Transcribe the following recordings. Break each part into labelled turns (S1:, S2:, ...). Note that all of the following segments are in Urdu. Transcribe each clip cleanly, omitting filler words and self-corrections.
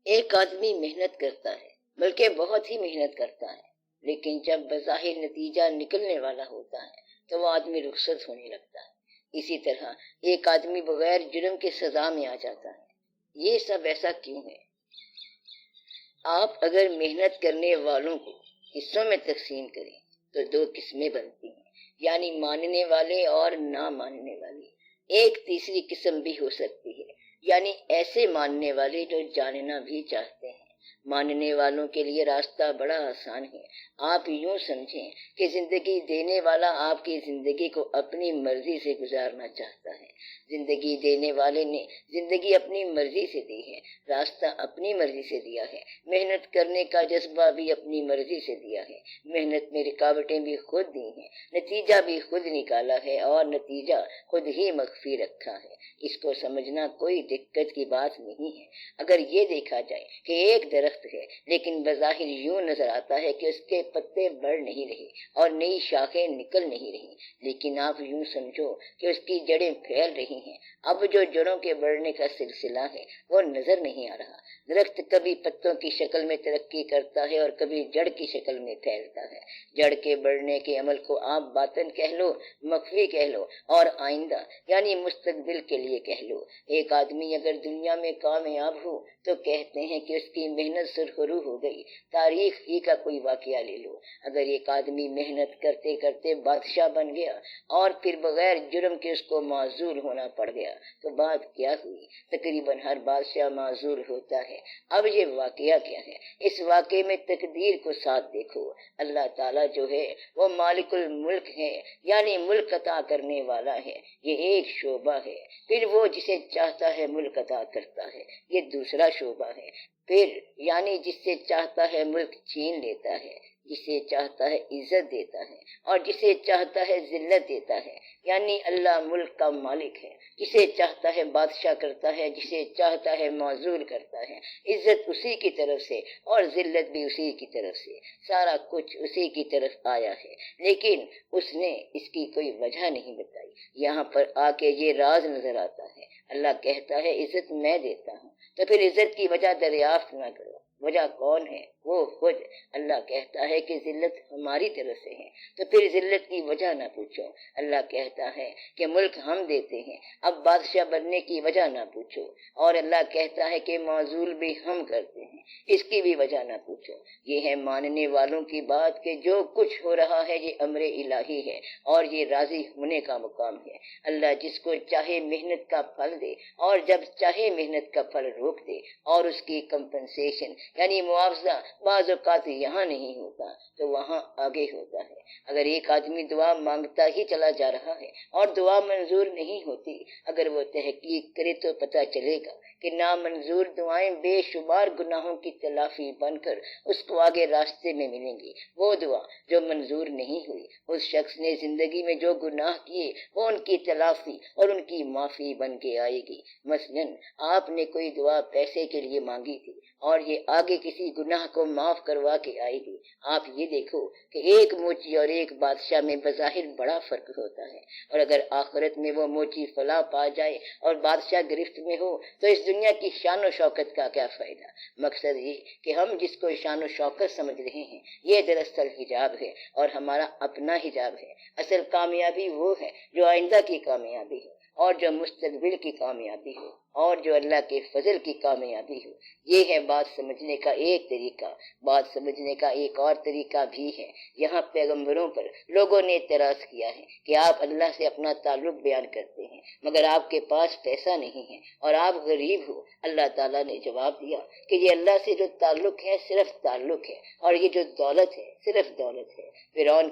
S1: ایک آدمی محنت کرتا ہے، بلکہ بہت ہی محنت کرتا ہے، لیکن جب بظاہر نتیجہ نکلنے والا ہوتا ہے تو وہ آدمی رخصت ہونے لگتا ہے۔ اسی طرح ایک آدمی بغیر جرم کے سزا میں آ جاتا ہے۔ یہ سب ایسا کیوں ہے؟ آپ اگر محنت کرنے والوں کو حصوں میں تقسیم کریں تو دو قسمیں بنتی ہیں، یعنی ماننے والے اور نہ ماننے والے۔ ایک تیسری قسم بھی ہو سکتی ہے، یعنی ایسے ماننے والے جو جاننا بھی چاہتے ہیں۔ ماننے والوں کے لیے راستہ بڑا آسان ہے۔ آپ یوں سمجھیں کہ زندگی دینے والا آپ کی زندگی کو اپنی مرضی سے گزارنا چاہتا ہے۔ زندگی دینے والے نے زندگی اپنی مرضی سے دی ہے، راستہ اپنی مرضی سے دیا ہے، محنت کرنے کا جذبہ بھی اپنی مرضی سے دیا ہے، محنت میں رکاوٹیں بھی خود دی ہیں، نتیجہ بھی خود نکالا ہے اور نتیجہ خود ہی مخفی رکھا ہے۔ اس کو سمجھنا کوئی دقت کی بات نہیں ہے۔ اگر یہ دیکھا جائے کہ ایک درخت ہے لیکن بظاہر یوں نظر آتا ہے کہ اس کے پتے بڑھ نہیں رہے اور نئی شاخیں نکل نہیں رہی، لیکن آپ یوں سمجھو کہ اس کی جڑیں پھیل رہی ہیں، اب جو جڑوں کے بڑھنے کا سلسلہ ہے وہ نظر نہیں آ رہا۔ درخت کبھی پتوں کی شکل میں ترقی کرتا ہے اور کبھی جڑ کی شکل میں پھیلتا ہے۔ جڑ کے بڑھنے کے عمل کو آپ باطن کہہ لو، مخفی کہہ لو اور آئندہ یعنی مستقبل کے لیے کہہ لو۔ ایک آدمی اگر دنیا میں کامیاب ہو تو کہتے ہیں کہ اس کی محنت سرخرو ہو گئی۔ تاریخ ہی کا کوئی واقعہ لے لو، اگر ایک آدمی محنت کرتے کرتے بادشاہ بن گیا اور پھر بغیر جرم کے اس کو معزول ہونا پڑ گیا تو بات کیا ہوئی؟ تقریباً ہر بادشاہ معزول ہوتا ہے۔ اب یہ واقعہ کیا ہے؟ اس واقعے میں تقدیر کو ساتھ دیکھو۔ اللہ تعالیٰ جو ہے وہ مالک الملک ہے، یعنی ملک عطا کرنے والا ہے، یہ ایک شعبہ ہے۔ پھر وہ جسے چاہتا ہے ملک عطا کرتا ہے، یہ دوسرا شعبہ ہے۔ پھر یعنی جس سے چاہتا ہے ملک چھین لیتا ہے، جسے چاہتا ہے عزت دیتا ہے اور جسے چاہتا ہے ذلت دیتا ہے، یعنی اللہ ملک کا مالک ہے، جسے چاہتا ہے بادشاہ کرتا ہے، جسے چاہتا ہے معزول کرتا ہے۔ عزت اسی کی طرف سے اور ذلت بھی اسی کی طرف سے، سارا کچھ اسی کی طرف آیا ہے، لیکن اس نے اس کی کوئی وجہ نہیں بتائی۔ یہاں پر آ کے یہ راز نظر آتا ہے۔ اللہ کہتا ہے عزت میں دیتا ہوں، تو پھر عزت کی وجہ دریافت نہ کرو۔ وجہ کون ہے؟ وہ خود۔ اللہ کہتا ہے کہ ذلت ہماری طرف سے ہے، تو پھر ذلت کی وجہ نہ پوچھو۔ اللہ کہتا ہے کہ ملک ہم دیتے ہیں، اب بادشاہ بننے کی وجہ نہ پوچھو۔ اور اللہ کہتا ہے کہ معزول بھی ہم کرتے ہیں، اس کی بھی وجہ نہ پوچھو۔ یہ ہے ماننے والوں کی بات کہ جو کچھ ہو رہا ہے یہ امر الہی ہے اور یہ راضی ہونے کا مقام ہے۔ اللہ جس کو چاہے محنت کا پھل دے اور جب چاہے محنت کا پھل روک دے، اور اس کی کمپنسیشن یعنی معاوضہ بعض اوقات یہاں نہیں ہوتا تو وہاں آگے ہوتا ہے۔ اگر ایک آدمی دعا مانگتا ہی چلا جا رہا ہے اور دعا منظور نہیں ہوتی، اگر وہ تحقیق کرے تو پتہ چلے گا کہ نامنظور دعائیں بے شمار گناہوں کی تلافی بن کر اس کو آگے راستے میں ملیں گی۔ وہ دعا جو منظور نہیں ہوئی، اس شخص نے زندگی میں جو گناہ کیے وہ ان کی تلافی اور ان کی معافی بن کے آئے گی۔ مثلاً آپ نے کوئی دعا پیسے کے لیے مانگی تھی اور یہ آگے کسی گناہ کو معاف کروا کے آئے گی۔ آپ یہ دیکھو کہ ایک موچی اور ایک بادشاہ میں بظاہر بڑا فرق ہوتا ہے، اور اگر آخرت میں وہ موچی فلاح پا جائے اور بادشاہ گرفت میں ہو تو اس دنیا کی شان و شوکت کا کیا فائدہ؟ مقصد یہ کہ ہم جس کو شان و شوکت سمجھ رہے ہیں یہ دراصل حجاب ہے اور ہمارا اپنا حجاب ہے۔ اصل کامیابی وہ ہے جو آئندہ کی کامیابی ہے اور جو مستقبل کی کامیابی ہو اور جو اللہ کے فضل کی کامیابی ہو۔ یہ ہے بات سمجھنے کا ایک طریقہ۔ بات سمجھنے کا ایک اور طریقہ بھی ہے۔ یہاں پیغمبروں پر لوگوں نے اعتراض کیا ہے کہ آپ اللہ سے اپنا تعلق بیان کرتے ہیں مگر آپ کے پاس پیسہ نہیں ہے اور آپ غریب ہو۔ اللہ تعالیٰ نے جواب دیا کہ یہ اللہ سے جو تعلق ہے صرف تعلق ہے اور یہ جو دولت ہے صرف دولت ہے۔ فرعون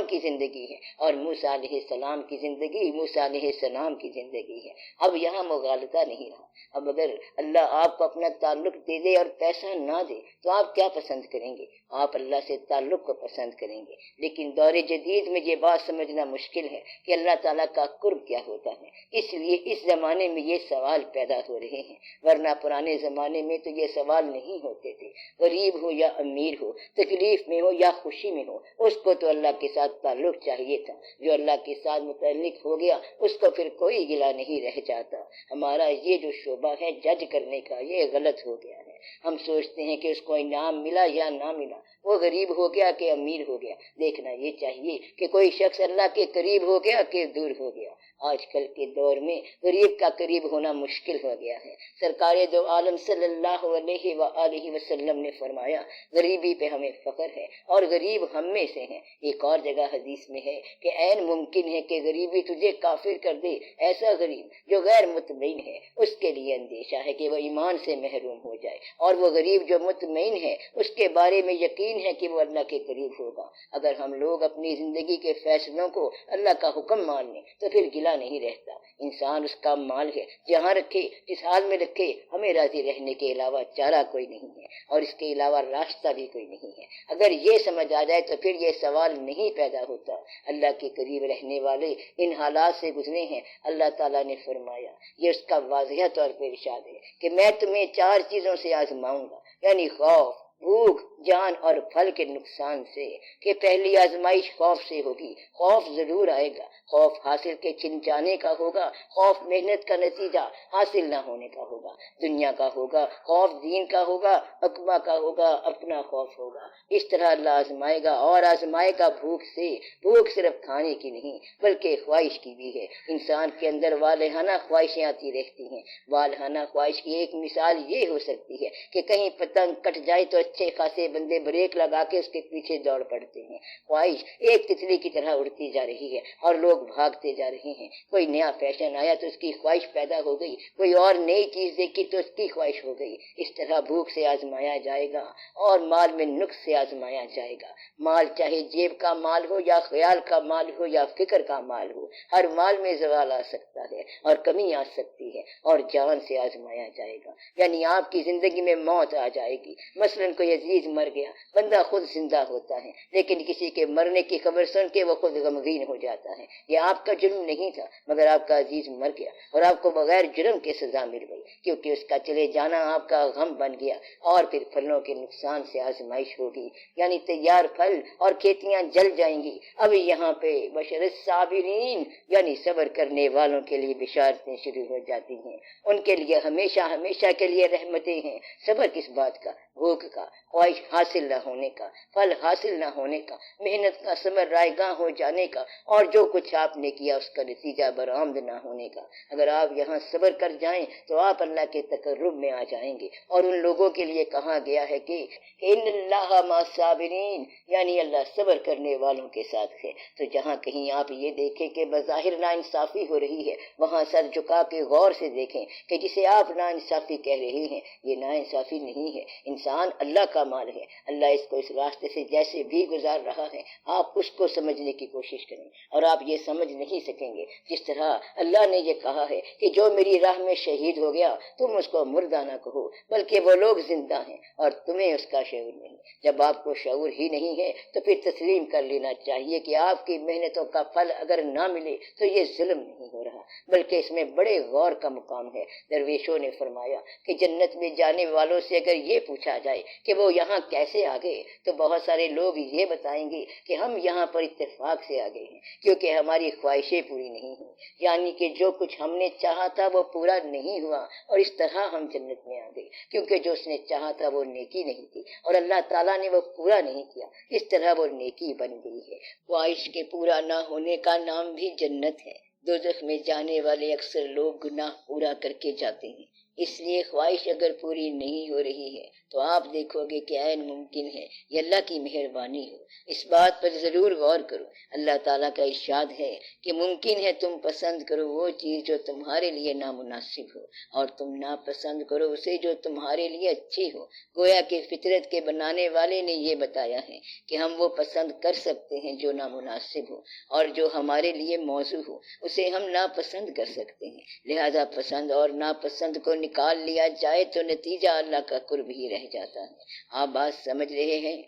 S1: کی زندگی ہے اور موسیٰ علیہ السلام کی زندگی موسیٰ علیہ السلام کی زندگی ہے۔ اب یہاں مغالطہ نہیں رہا۔ اب اگر اللہ آپ کو اپنا تعلق دے دے اور پیسہ نہ دے تو آپ کیا پسند کریں گے؟ آپ اللہ سے تعلق کو پسند کریں گے۔ لیکن دور جدید میں یہ بات سمجھنا مشکل ہے کہ اللہ تعالیٰ کا قرب کیا ہوتا ہے، اس لیے اس زمانے میں یہ سوال پیدا ہو رہے ہیں، ورنہ پرانے زمانے میں تو یہ سوال نہیں ہوتے تھے۔ غریب ہو یا امیر ہو، تکلیف میں ہو یا خوشی میں ہو، اس کو تو اللہ کے ساتھ تعلق چاہیے تھا۔ جو اللہ کے ساتھ متعلق ہو گیا اس کو پھر کوئی گلہ نہیں رہ جاتا۔ ہمارا یہ جو شعبہ ہے جج کرنے کا یہ غلط ہو گیا ہے۔ ہم سوچتے ہیں کہ اس کو انعام ملا یا نہ ملا، وہ غریب ہو گیا کہ امیر ہو گیا، دیکھنا یہ چاہیے کہ کوئی شخص اللہ کے قریب ہو گیا کہ دور ہو گیا۔ آج کل کے دور میں غریب کا قریب ہونا مشکل ہو گیا ہے۔ سرکار دو عالم صلی اللہ علیہ وآلہ وسلم نے فرمایا غریبی پہ ہمیں فخر ہے اور غریب ہم میں سے ہیں۔ ایک اور جگہ حدیث میں ہے کہ عین ممکن ہے کہ غریبی تجھے کافر کر دے، ایسا غریب جو غیر مطمئن ہے اس کے لیے اندیشہ ہے کہ وہ ایمان سے محروم ہو جائے، اور وہ غریب جو مطمئن ہے اس کے بارے میں یقین ہے کہ وہ اللہ کے قریب ہوگا۔ اگر ہم لوگ اپنی زندگی کے فیصلوں کو اللہ کا حکم مان لیں تو پھر گلہ نہیں رہتا۔ انسان اس کا مال ہے، جہاں رکھے جس حال میں رکھے، ہمیں راضی رہنے کے علاوہ چارہ کوئی نہیں ہے اور اس کے علاوہ راستہ بھی کوئی نہیں ہے۔ اگر یہ سمجھ آ جائے تو پھر یہ سوال نہیں پیدا ہوتا۔ اللہ کے قریب رہنے والے ان حالات سے گزرے ہیں۔ اللہ تعالیٰ نے فرمایا، یہ اس کا واضح طور پہ ارشاد ہے کہ میں تمہیں 4 چیزوں سے آزماؤں گا، یعنی خوف، بھوک، جان اور پھل کے نقصان سے۔ کہ پہلی آزمائش خوف سے ہوگی۔ خوف ضرور آئے گا، خوف حاصل کے چھن جانے کا ہوگا، خوف محنت کا نتیجہ حاصل نہ ہونے کا ہوگا، دنیا کا ہوگا، خوف دین کا ہوگا، عقبہ کا ہوگا، اپنا خوف ہوگا۔ اس طرح اللہ آزمائے گا، اور آزمائے گا بھوک سے۔ بھوک صرف کھانے کی نہیں بلکہ خواہش کی بھی ہے۔ انسان کے اندر والہانہ خواہشیں آتی رہتی ہیں۔ والہانہ خواہش کی ایک مثال یہ ہو سکتی ہے کہ کہیں پتنگ کٹ جائے تو اچھے خاصے بندے بریک لگا کے اس کے پیچھے دوڑ پڑتے ہیں۔ خواہش ایک تتلی کی طرح اڑتی جا رہی ہے اور لوگ بھاگتے جا رہے ہیں۔ کوئی نیا فیشن آیا تو اس کی خواہش پیدا ہو گئی، کوئی اور نئی چیز دیکھی تو اس کی خواہش ہو گئی۔ اس طرح بھوک سے آزمایا جائے گا اور مال میں نقص سے آزمایا جائے گا۔ مال چاہے جیب کا مال ہو یا خیال کا مال ہو یا فکر کا مال ہو، ہر مال میں زوال آ سکتا ہے اور کمی آ سکتی ہے، اور جان سے آزمایا جائے گا، یعنی آپ کی زندگی میں موت آ جائے گی۔ مثلا کوئی عزیز مر گیا، بندہ خود زندہ ہوتا ہے لیکن کسی کے مرنے کی خبر سن کے وہ خود غمگین ہو جاتا ہے۔ یہ آپ کا جرم نہیں تھا مگر آپ کا عزیز مر گیا اور آپ کو بغیر جرم کے سزا مل گئی، کیونکہ اس کا چلے جانا آپ کا غم بن گیا۔ اور پھر پھلوں کے نقصان سے آزمائش ہوگی، یعنی تیار پھل اور کھیتیاں جل جائیں گی۔ اب یہاں پہ بشر الصابرین یعنی صبر کرنے والوں کے لیے بشارتیں شروع ہو جاتی ہیں۔ ان کے لیے ہمیشہ ہمیشہ کے لیے رحمتیں ہیں۔ صبر کس بات کا؟ بھوک کا، خواہش حاصل نہ ہونے کا، پھل حاصل نہ ہونے کا، محنت کا ثمر رائے گاہ ہو جانے کا، اور جو کچھ آپ نے کیا اس کا نتیجہ برآمد نہ ہونے کا۔ اگر آپ یہاں صبر کر جائیں تو آپ اللہ کے تقرب میں آ جائیں گے۔ اور ان لوگوں کے لیے کہا گیا ہے کہ ان اللہ مع الصابرین، یعنی اللہ صبر کرنے والوں کے ساتھ ہے۔ تو جہاں کہیں آپ یہ دیکھیں کہ بظاہر ناانصافی ہو رہی ہے، وہاں سر جھکا کے غور سے دیکھیں کہ جسے آپ ناانصافی کہہ رہے ہیں یہ ناانصافی نہیں ہے۔ انسان اللہ کا مال ہے، اللہ اس کو اس راستے سے جیسے بھی گزار رہا ہے، آپ اس کو سمجھنے کی کوشش کریں، اور آپ یہ سمجھ نہیں سکیں گے جس طرح اللہ نے یہ کہا ہے کہ جو میری راہ میں شہید ہو گیا تم اس کو مردہ نہ کہو، بلکہ وہ لوگ زندہ ہیں اور تمہیں اس کا شعور نہیں۔ جب آپ کو شعور ہی نہیں ہے تو پھر تسلیم کر لینا چاہیے کہ آپ کی محنتوں کا پھل اگر نہ ملے تو یہ ظلم نہیں ہو رہا بلکہ اس میں بڑے غور کا مقام ہے۔ درویشوں نے فرمایا کہ جنت میں جانے والوں سے اگر یہ پوچھا جائے کہ وہ یہاں کیسے آ گئے تو بہت سارے لوگ یہ بتائیں گے کہ ہم یہاں پر اتفاق سے آ گئے ہیں، کیونکہ ہماری خواہشیں پوری نہیں ہوئی، یعنی کہ جو کچھ ہم نے چاہا تھا وہ پورا نہیں ہوا، اور اس طرح ہم جنت میں آ گئے، کیونکہ جو اس نے چاہا تھا وہ نیکی نہیں تھی اور اللہ تعالیٰ نے وہ پورا نہیں کیا، اس طرح وہ نیکی بن گئی ہے۔ خواہش کے پورا نہ ہونے کا نام بھی جنت ہے۔ دوزخ میں جانے والے اکثر لوگ گناہ پورا کر کے جاتے ہیں، اس لیے خواہش اگر پوری نہیں ہو رہی ہے تو آپ دیکھو گے کہ عین ممکن ہے یہ اللہ کی مہربانی ہو۔ اس بات پر ضرور غور کرو۔ اللہ تعالیٰ کا ارشاد ہے کہ ممکن ہے تم پسند کرو وہ چیز جو تمہارے لیے نامناسب ہو، اور تم ناپسند کرو اسے جو تمہارے لیے اچھی ہو۔ گویا کہ فطرت کے بنانے والے نے یہ بتایا ہے کہ ہم وہ پسند کر سکتے ہیں جو نامناسب ہو، اور جو ہمارے لیے موزوں ہو اسے ہم ناپسند کر سکتے ہیں۔ لہذا پسند اور ناپسند کو نکال لیا جائے تو نتیجہ اللہ کا قرب ہی رہ جاتا ہے۔ آپ بات سمجھ رہے ہیں؟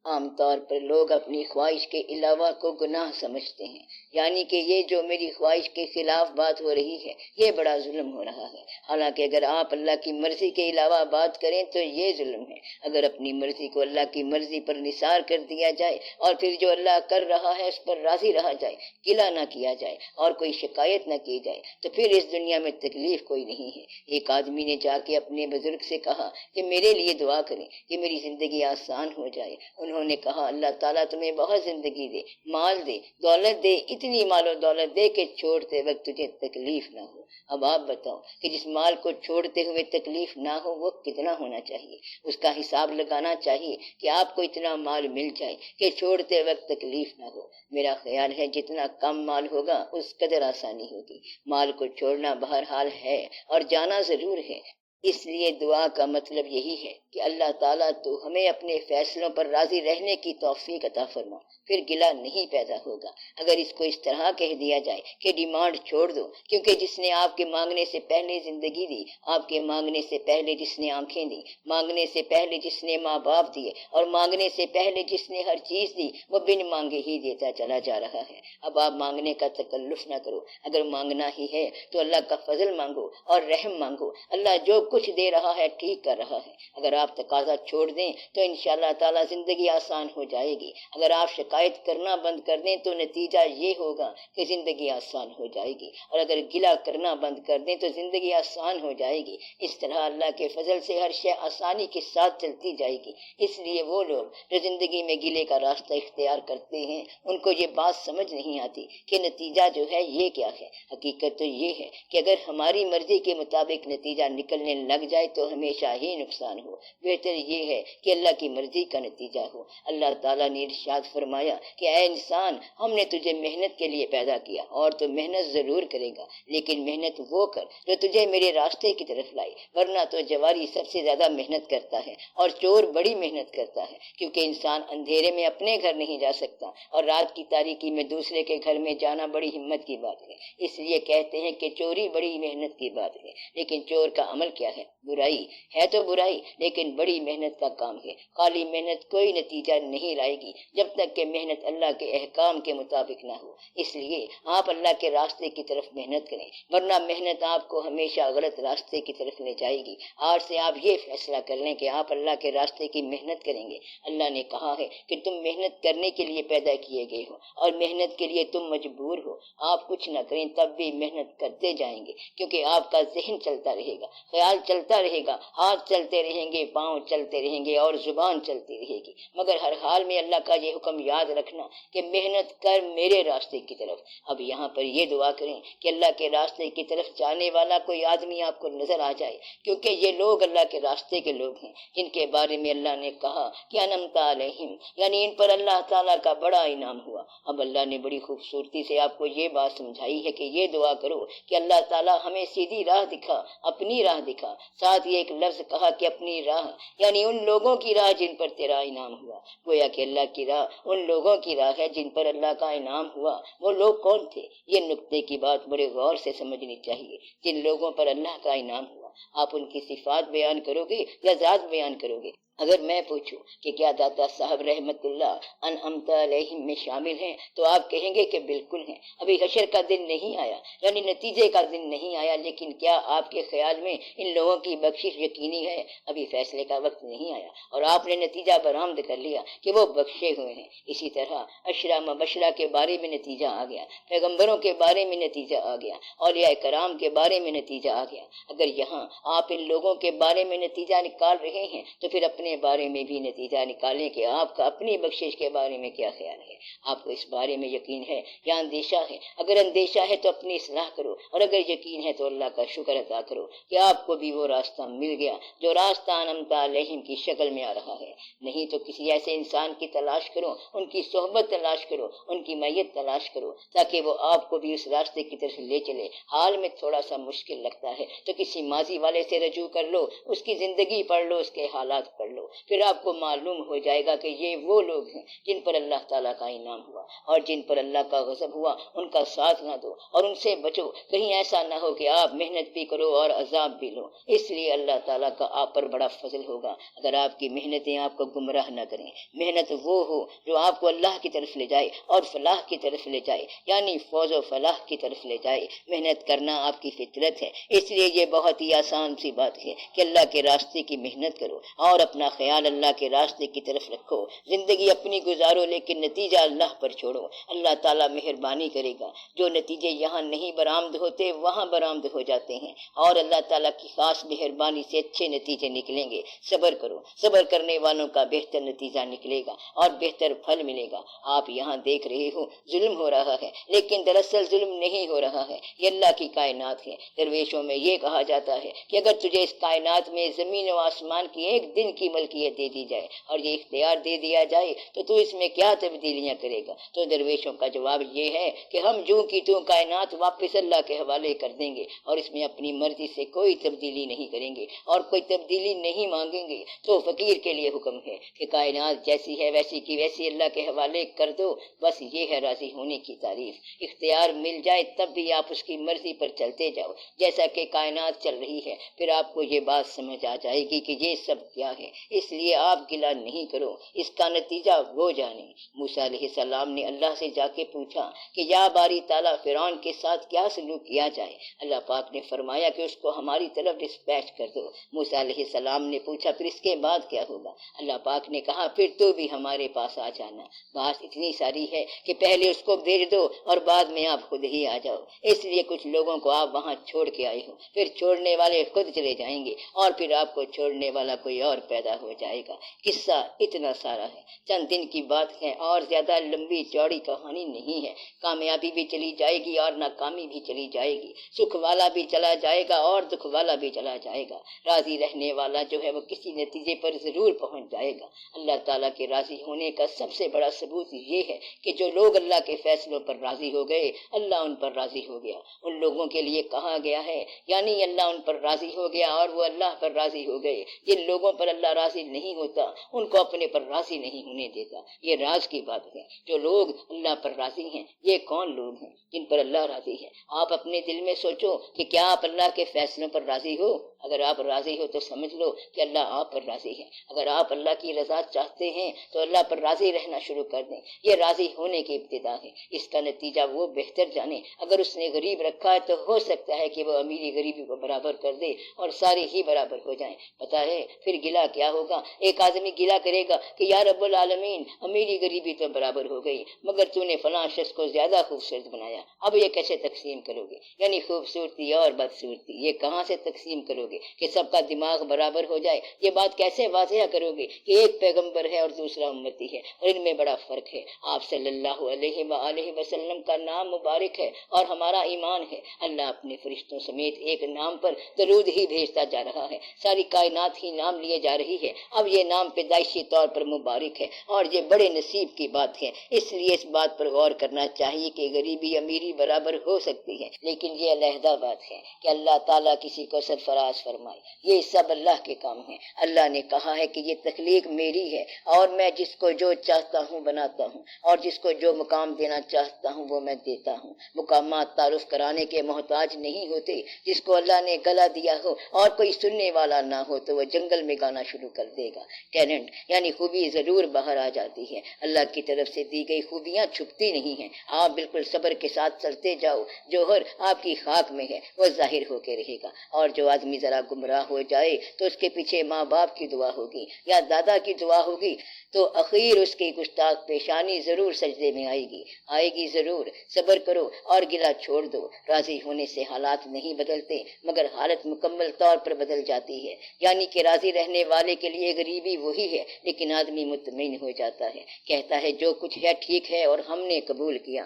S1: عام طور پر لوگ اپنی خواہش کے علاوہ کو گناہ سمجھتے ہیں، یعنی کہ یہ جو میری خواہش کے خلاف بات ہو رہی ہے یہ بڑا ظلم ہو رہا ہے، حالانکہ اگر آپ اللہ کی مرضی کے علاوہ بات کریں تو یہ ظلم ہے۔ اگر اپنی مرضی کو اللہ کی مرضی پر نثار کر دیا جائے اور پھر جو اللہ کر رہا ہے اس پر راضی رہا جائے، گلہ نہ کیا جائے اور کوئی شکایت نہ کی جائے، تو پھر اس دنیا میں تکلیف کوئی نہیں ہے۔ ایک آدمی نے جا کے اپنے بزرگ سے کہا کہ میرے لیے دعا کریں کہ میری زندگی آسان ہو جائے۔ انہوں نے کہا اللہ تعالیٰ تمہیں بہت زندگی دے، مال دے، دولت دے، اتنی مال و دولت دے کہ چھوڑتے وقت تجھے تکلیف نہ ہو۔ اب آپ بتاؤ کہ جس مال کو چھوڑتے ہوئے تکلیف نہ ہو وہ کتنا ہونا چاہیے؟ اس کا حساب لگانا چاہیے کہ آپ کو اتنا مال مل جائے کہ چھوڑتے وقت تکلیف نہ ہو۔ میرا خیال ہے جتنا کم مال ہوگا اس قدر آسانی ہوگی۔ مال کو چھوڑنا بہرحال ہے اور جانا ضرور ہے، اس لیے دعا کا مطلب یہی ہے کہ اللہ تعالیٰ تو ہمیں اپنے فیصلوں پر راضی رہنے کی توفیق عطا فرما، پھر گلہ نہیں پیدا ہوگا۔ اگر اس کو اس طرح کہہ دیا جائے کہ ڈیمانڈ چھوڑ دو، کیونکہ جس نے آپ کے مانگنے سے پہلے زندگی دی، آپ کے مانگنے سے پہلے جس نے آنکھیں دی، مانگنے سے پہلے جس نے ماں باپ دیے اور مانگنے سے پہلے جس نے ہر چیز دی، وہ بن مانگے ہی دیتا چلا جا رہا ہے۔ اب آپ مانگنے کا تکلف نہ کرو، اگر مانگنا ہی ہے تو اللہ کا فضل مانگو اور رحم مانگو۔ اللہ جو کچھ دے رہا ہے ٹھیک کر رہا ہے۔ اگر آپ تقاضا چھوڑ دیں تو انشاءاللہ تعالیٰ زندگی آسان ہو جائے گی، اگر آپ شکایت کرنا بند کر دیں تو نتیجہ یہ ہوگا کہ زندگی آسان ہو جائے گی، اور اگر گلہ کرنا بند کر دیں تو زندگی آسان ہو جائے گی۔ اس طرح اللہ کے فضل سے ہر شے آسانی کے ساتھ چلتی جائے گی۔ اس لیے وہ لوگ جو زندگی میں گلے کا راستہ اختیار کرتے ہیں ان کو یہ بات سمجھ نہیں آتی کہ نتیجہ جو ہے یہ کیا ہے۔ حقیقت تو یہ ہے کہ اگر ہماری مرضی کے مطابق نتیجہ نکلنے لگ جائے تو ہمیشہ ہی نقصان ہو۔ بہتر یہ ہے کہ اللہ کی مرضی کا نتیجہ ہو۔ اللہ تعالیٰ نے ارشاد فرمایا کہ اے انسان، ہم نے تجھے محنت کے لیے پیدا کیا اور تو محنت ضرور کرے گا، لیکن محنت وہ کر جو تجھے میرے راستے کی طرف لائے، ورنہ تو جواری سب سے زیادہ محنت کرتا ہے اور چور بڑی محنت کرتا ہے، کیونکہ انسان اندھیرے میں اپنے گھر نہیں جا سکتا اور رات کی تاریکی میں دوسرے کے گھر میں جانا بڑی ہمت کی بات ہے۔ اس لیے کہتے ہیں کہ چوری بڑی محنت کی بات ہے، لیکن چور کا عمل کیا ہے؟ برائی ہے تو برائی، لیکن بڑی محنت کا کام ہے۔ خالی محنت کوئی نتیجہ نہیں لائے گی جب تک کہ محنت اللہ کے احکام کے مطابق نہ ہو۔ اس لیے آپ اللہ کے راستے کی طرف محنت کریں، ورنہ محنت آپ کو ہمیشہ غلط راستے کی طرف لے جائے گی۔ آج سے آپ یہ فیصلہ کر لیں کہ آپ اللہ کے راستے کی محنت کریں گے۔ اللہ نے کہا ہے کہ تم محنت کرنے کے لیے پیدا کیے گئے ہو اور محنت کے لیے تم مجبور ہو۔ آپ کچھ نہ کریں تب بھی محنت کرتے جائیں گے، کیونکہ آپ کا ذہن چلتا رہے گا، خیال چلتا رہے گا، ہاتھ چلتے رہیں گے، پاؤں چلتے رہیں گے اور زبان چلتی رہے گی، مگر ہر حال میں اللہ کا یہ حکم یاد رکھنا کہ محنت کر میرے راستے کی طرف۔ اب یہاں پر یہ دعا کریں کہ اللہ کے راستے کی طرف جانے والا کوئی آدمی آپ کو نظر آ جائے، کیونکہ یہ لوگ اللہ کے راستے کے لوگ ہیں جن کے بارے میں اللہ نے کہا کہ انعمت علیہم، یعنی ان پر اللہ تعالیٰ کا بڑا انعام ہوا۔ اب اللہ نے بڑی خوبصورتی سے آپ کو یہ بات سمجھائی ہے کہ یہ دعا کرو کہ اللہ تعالیٰ ہمیں سیدھی راہ دکھا، اپنی راہ دکھا۔ ساتھ یہ ایک لفظ کہا کہ اپنی راہ، یعنی ان لوگوں کی راہ جن پر تیرا انعام ہوا۔ گویا کہ اللہ کی راہ ان لوگوں کی راہ ہے جن پر اللہ کا انعام ہوا۔ وہ لوگ کون تھے؟ یہ نکتے کی بات بڑے غور سے سمجھنی چاہیے۔ جن لوگوں پر اللہ کا انعام ہوا، آپ ان کی صفات بیان کرو گے یا ذات بیان کرو گے؟ اگر میں پوچھوں کہ کیا داتا صاحب رحمت اللہ انعمت علیہم میں شامل ہیں تو آپ کہیں گے کہ بالکل ہیں۔ ابھی حشر کا دن نہیں آیا، یعنی نتیجے کا دن نہیں آیا، لیکن کیا آپ کے خیال میں ان لوگوں کی بخشش یقینی ہے؟ ابھی فیصلے کا وقت نہیں آیا اور آپ نے نتیجہ برآمد کر لیا کہ وہ بخشے ہوئے ہیں۔ اسی طرح اشرا مبشرہ کے بارے میں نتیجہ آ گیا، پیغمبروں کے بارے میں نتیجہ آ گیا، اولیاء کرام کے بارے میں نتیجہ آ گیا۔ اگر یہاں آپ ان لوگوں کے بارے میں نتیجہ نکال رہے ہیں تو پھر اپنے بارے میں بھی نتیجہ نکالیں کہ آپ کا اپنی بخشش کے بارے میں کیا خیال ہے۔ آپ کو اس بارے میں یقین ہے یا اندیشہ ہے؟ اگر اندیشہ ہے تو اپنی اصلاح کرو، اور اگر یقین ہے تو اللہ کا شکر ادا کرو کہ آپ کو بھی وہ راستہ مل گیا جو راستہ انعمت علیہم کی شکل میں آ رہا ہے۔ نہیں تو کسی ایسے انسان کی تلاش کرو، ان کی صحبت تلاش کرو، ان کی میت تلاش کرو، تاکہ وہ آپ کو بھی اس راستے کی طرف لے چلے۔ حال میں تھوڑا سا مشکل لگتا ہے تو کسی ماضی والے سے رجوع کر لو، اس کی زندگی پڑھ لو، اس کے حالات پڑھ لو۔ لو، پھر آپ کو معلوم ہو جائے گا کہ یہ وہ لوگ ہیں جن پر اللہ تعالیٰ کا انعام ہوا، اور جن پر اللہ کا غضب ہوا ان کا ساتھ نہ دو اور ان سے بچو، کہیں ایسا نہ ہو کہ آپ محنت بھی کرو اور عذاب بھی لو۔ اس لیے اللہ تعالیٰ کا آپ پر بڑا فضل ہوگا اگر آپ کی محنتیں آپ کو گمراہ نہ کریں۔ محنت وہ ہو جو آپ کو اللہ کی طرف لے جائے اور فلاح کی طرف لے جائے، یعنی فوز و فلاح کی طرف لے جائے۔ محنت کرنا آپ کی فطرت ہے، اس لیے یہ بہت ہی آسان سی بات ہے کہ اللہ کے راستے کی محنت کرو اور اپنا خیال اللہ کے راستے کی طرف رکھو۔ زندگی اپنی گزارو لیکن نتیجہ اللہ پر چھوڑو، اللہ تعالیٰ مہربانی کرے گا۔ جو نتیجے یہاں نہیں برآمد ہوتے وہاں برآمد ہو جاتے ہیں، اور اللہ تعالیٰ کی خاص مہربانی سے اچھے نتیجے نکلیں گے۔ صبر کرو، صبر کرنے والوں کا بہتر نتیجہ نکلے گا اور بہتر پھل ملے گا۔ آپ یہاں دیکھ رہے ہو ظلم ہو رہا ہے، لیکن دراصل ظلم نہیں ہو رہا ہے، یہ اللہ کی کائنات ہے۔ درویشوں میں یہ کہا جاتا ہے کہ اگر تجھے اس کائنات میں زمین و آسمان کی ایک دن کی ملکیت دے دی جائے اور یہ اختیار دے دیا جائے تو اس میں کیا تبدیلیاں کرے گا؟ تو درویشوں کا جواب یہ ہے کہ ہم جوں کی توں کائنات واپس اللہ کے حوالے کر دیں گے اور اس میں اپنی مرضی سے کوئی تبدیلی نہیں کریں گے اور کوئی تبدیلی نہیں مانگیں گے۔ تو فقیر کے لیے حکم ہے کہ کائنات جیسی ہے ویسی کی ویسی اللہ کے حوالے کر دو، بس یہ ہے راضی ہونے کی تعریف۔ اختیار مل جائے تب بھی آپ اس کی مرضی پر چلتے جاؤ جیسا کہ کائنات چل رہی ہے، پھر آپ کو یہ بات سمجھ آ جائے گی کہ یہ سب کیا ہے۔ اس لیے آپ گلہ نہیں کرو، اس کا نتیجہ وہ جانے۔ موسیٰ علیہ السلام نے اللہ سے جا کے پوچھا کہ یا باری تعالیٰ فرعون کے ساتھ کیا سلوک کیا جائے؟ اللہ پاک نے فرمایا کہ اس کو ہماری طرف ڈسپیچ کر دو۔ موسیٰ علیہ السلام نے پوچھا پھر اس کے بعد کیا ہوگا؟ اللہ پاک نے کہا پھر تو بھی ہمارے پاس آ جانا۔ بات اتنی ساری ہے کہ پہلے اس کو بھیج دو اور بعد میں آپ خود ہی آ جاؤ۔ اس لیے کچھ لوگوں کو آپ وہاں چھوڑ کے آئے ہو، پھر چھوڑنے والے خود چلے جائیں گے اور پھر آپ کو چھوڑنے والا کوئی اور پیدا ہو جائے گا۔ قصہ اتنا سارا ہے، چند دن کی بات ہے اور زیادہ لمبی چوڑی کہانی نہیں ہے۔ کامیابی بھی چلی جائے گی اور ناکامی بھی چلی جائے گی، سکھ والا بھی چلا جائے گا اور دکھ والا بھی چلا جائے گا۔ راضی رہنے والا جو ہے وہ کسی نتیجے پر ضرور پہنچ جائے گا۔ اللہ تعالیٰ کے راضی ہونے کا سب سے بڑا ثبوت یہ ہے کہ جو لوگ اللہ کے فیصلوں پر راضی ہو گئے اللہ ان پر راضی ہو گیا۔ ان لوگوں کے لیے کہا گیا ہے یعنی اللہ ان پر راضی ہو گیا اور وہ اللہ پر راضی ہو گئے۔ جن لوگوں پر اللہ راضی نہیں ہوتا ان کو اپنے پر راضی نہیں ہونے دیتا۔ یہ راز کی بات ہے۔ جو لوگ اللہ پر راضی ہیں یہ کون لوگ ہیں جن پر اللہ راضی ہے؟ آپ اپنے دل میں سوچو کہ کیا آپ اللہ کے فیصلوں پر راضی ہو؟ اگر آپ راضی ہو تو سمجھ لو کہ اللہ آپ پر راضی ہے۔ اگر آپ اللہ کی رضا چاہتے ہیں تو اللہ پر راضی رہنا شروع کر دیں۔ یہ راضی ہونے کی ابتدا ہے، اس کا نتیجہ وہ بہتر جانے۔ اگر اس نے غریب رکھا ہے تو ہو سکتا ہے کہ وہ امیری غریبی کو برابر کر دے اور سارے ہی برابر ہو جائیں۔ پتا ہے پھر گلہ کیا ہوگا؟ ایک آدمی گلہ کرے گا کہ یا رب العالمین امیری غریبی تو برابر ہو گئی مگر تو نے فلاں شخص کو زیادہ خوبصورت بنایا، اب یہ کیسے تقسیم کرو گے؟ یعنی خوبصورتی اور بدصورتی یہ کہاں سے تقسیم کرو گے کہ سب کا دماغ برابر ہو جائے؟ یہ بات کیسے واضح کرو گے کہ ایک پیغمبر ہے اور دوسرا امتی ہے اور ان میں بڑا فرق ہے؟ آپ صلی اللہ علیہ وآلہ وسلم کا نام مبارک ہے اور ہمارا ایمان ہے۔ اللہ اپنے فرشتوں سمیت ایک نام پر درود ہی بھیجتا جا رہا ہے، ساری کائنات ہی نام لیے جا رہی ہے۔ اب یہ نام پیدائشی طور پر مبارک ہے اور یہ بڑے نصیب کی بات ہے۔ اس لیے اس بات پر غور کرنا چاہیے کہ غریبی امیری برابر ہو سکتی ہے، لیکن یہ علیحدہ بات ہے کہ اللہ تعالیٰ کسی کو سرفراز فرمائے۔ یہ سب اللہ کے کام ہیں۔ اللہ نے کہا ہے کہ یہ تخلیق میری ہے اور میں جس کو جو چاہتا ہوں بناتا ہوں اور جس کو جو مقام دینا چاہتا ہوں وہ میں دیتا ہوں۔ مقامات تعارف کرانے کے محتاج نہیں ہوتے۔ جس کو اللہ نے گلا دیا ہو اور کوئی سننے والا نہ ہو تو وہ جنگل میں گانا شروع کر دے گا۔ ٹیلنٹ یعنی خوبی ضرور باہر آ جاتی ہے، اللہ کی طرف سے دی گئی خوبیاں چھپتی نہیں ہیں۔ آپ بالکل صبر کے ساتھ چلتے جاؤ، جوہر آپ کی خاک میں ہے وہ ظاہر ہو کے رہے گا۔ اور جو آدمی ذرا گمراہ ہو جائے تو اس کے پیچھے ماں باپ کی دعا ہوگی یا دادا کی دعا ہوگی تو اخیر اس کی گستاخ پیشانی ضرور سجدے میں آئے گی ضرور۔ صبر کرو اور گلہ چھوڑ دو۔ راضی ہونے سے حالات نہیں بدلتے مگر حالت مکمل طور پر بدل جاتی ہے، یعنی کہ راضی رہنے والے کے لیے غریبی وہی ہے لیکن آدمی مطمئن ہو جاتا ہے، کہتا ہے جو کچھ ہے ٹھیک ہے اور ہم نے قبول کیا۔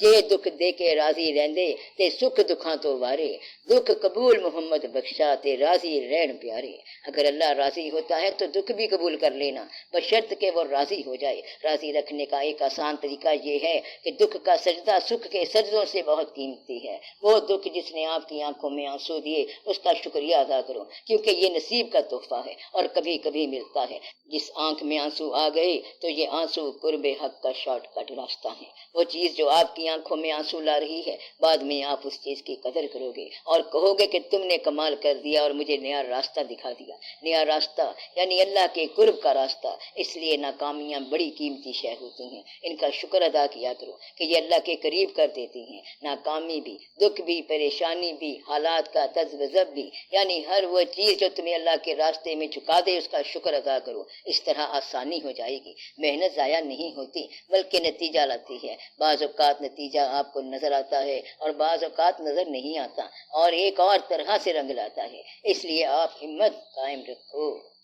S1: جے دکھ دے کے راضی رہندے تے سکھ دکھاں تو وارے، دکھ قبول محمد بخشا ذات راضی رین پیارے۔ اگر اللہ راضی ہوتا ہے تو دکھ بھی قبول کر لینا، بشرط کہ وہ راضی ہو جائے۔ راضی رکھنے کا ایک آسان طریقہ یہ ہے کہ دکھ کا سجدہ سکھ کے سجدوں سے بہت قیمتی ہے۔ وہ دکھ جس نے آپ کی آنکھوں میں آنسو دیے اس کا شکریہ ادا کرو، کیونکہ یہ نصیب کا تحفہ ہے اور کبھی کبھی ملتا ہے۔ جس آنکھ میں آنسو آ گئے تو یہ آنسو قرب حق کا شارٹ کٹ راستہ ہے۔ وہ چیز جو آپ کی آنکھوں میں آنسو لا رہی ہے، بعد میں آپ اس چیز کی قدر کرو گے اور کہو گے کہ تم نے کمال کر دیا اور مجھے نیا راستہ دکھا دیا۔ نیا راستہ یعنی اللہ کے قرب کا راستہ۔ اس لیے ناکامیاں بڑی قیمتی شے ہوتی ہیں، ان کا شکر ادا کیا کرو کہ یہ اللہ کے قریب کر دیتی ہیں۔ ناکامی بھی، دکھ بھی، پریشانی بھی، حالات کا تذبذب بھی، یعنی ہر وہ چیز جو تمہیں اللہ کے راستے میں جھکا دے اس کا شکر ادا کرو۔ اس طرح آسانی ہو جائے گی، محنت ضائع نہیں ہوتی بلکہ نتیجہ لاتی ہے۔ بعض اوقات نتیجہ آپ کو نظر آتا ہے اور بعض اوقات نظر نہیں آتا اور ایک اور طرح سے رنگ لاتا ہے۔ اس لیے آپ ہمت قائم رکھو۔